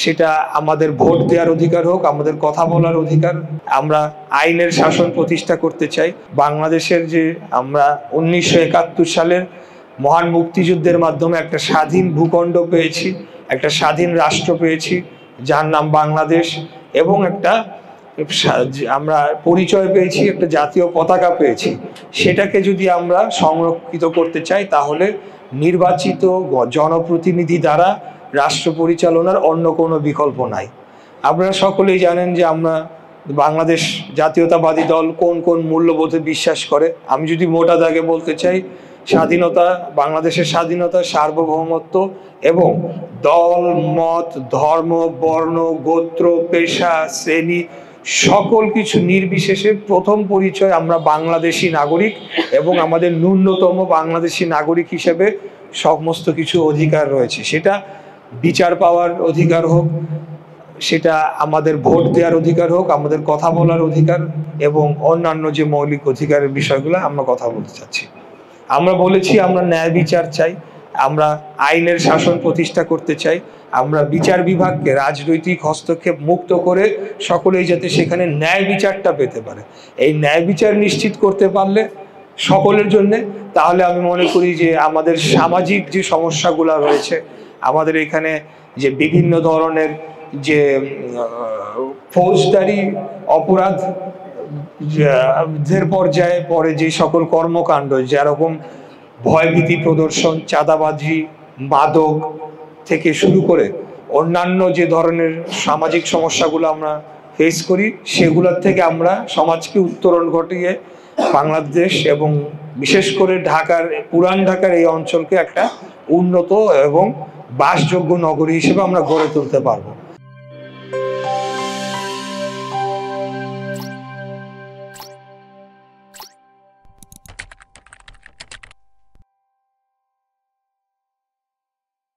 সেটা আমাদের ভোট দেওয়ার অধিকার হোক, আমাদের কথা বলার অধিকার। আমরা আইনের শাসন প্রতিষ্ঠা করতে চাই। বাংলাদেশের যে আমরা 1971 সালের মহান মুক্তিযুদ্ধের মাধ্যমে একটা স্বাধীন ভূখণ্ড পেয়েছি, একটা স্বাধীন রাষ্ট্র পেয়েছি যার নাম বাংলাদেশ, এবং একটা আমরা পরিচয় পেয়েছি, একটা জাতীয় পতাকা পেয়েছি। সেটাকে যদি আমরা সংরক্ষিত করতে চাই তাহলে নির্বাচিত জনপ্রতিনিধি দ্বারা রাষ্ট্র পরিচালনার অন্য কোনো বিকল্প নাই। আপনারা সকলেই জানেন যে আমরা বাংলাদেশ জাতীয়তাবাদী দল কোন কোন মূল্যবোধে বিশ্বাস করে। আমি যদি মোটা দাগে বলতে চাই, স্বাধীনতা, বাংলাদেশের স্বাধীনতা, সার্বভৌমত্ব এবং দল, মত, ধর্ম, বর্ণ, গোত্র, পেশা, শ্রেণী সকল কিছু নির্বিশেষে প্রথম পরিচয় আমরা বাংলাদেশি নাগরিক, এবং আমাদের ন্যূনতম বাংলাদেশি নাগরিক হিসেবে সমস্ত কিছু অধিকার রয়েছে। সেটা বিচার পাওয়ার অধিকার হোক, সেটা আমাদের ভোট দেওয়ার অধিকার হোক, আমাদের কথা বলার অধিকার, এবং অন্যান্য যে মৌলিক অধিকারের বিষয়গুলো আমরা কথা বলতে চাচ্ছি। আমরা বলেছি আমরা ন্যায় বিচার চাই, আমরা আইনের শাসন প্রতিষ্ঠা করতে চাই, আমরা বিচার বিভাগকে রাজনৈতিক হস্তক্ষেপ মুক্ত করে সকলেই যাতে সেখানে ন্যায় বিচারটা পেতে পারে। এই ন্যায় বিচার নিশ্চিত করতে পারলে সকলের জন্য, তাহলে আমি মনে করি যে আমাদের সামাজিক যে সমস্যাগুলো রয়েছে, আমাদের এখানে যে বিভিন্ন ধরনের যে ফৌজদারি অপরাধ পর্যায়ে পরে যে সকল কর্মকাণ্ড, যেরকম ভয়ভীতি প্রদর্শন, চাঁদাবাজি, মাদক থেকে শুরু করে অন্যান্য যে ধরনের সামাজিক সমস্যাগুলো আমরা ফেস করি, সেগুলোর থেকে আমরা সমাজকে উত্তরণ ঘটিয়ে বাংলাদেশ এবং বিশেষ করে ঢাকার, পুরান ঢাকার এই অঞ্চলকে একটা উন্নত এবং বাসযোগ্য নগরী হিসেবে আমরা গড়ে তুলতে পারবো।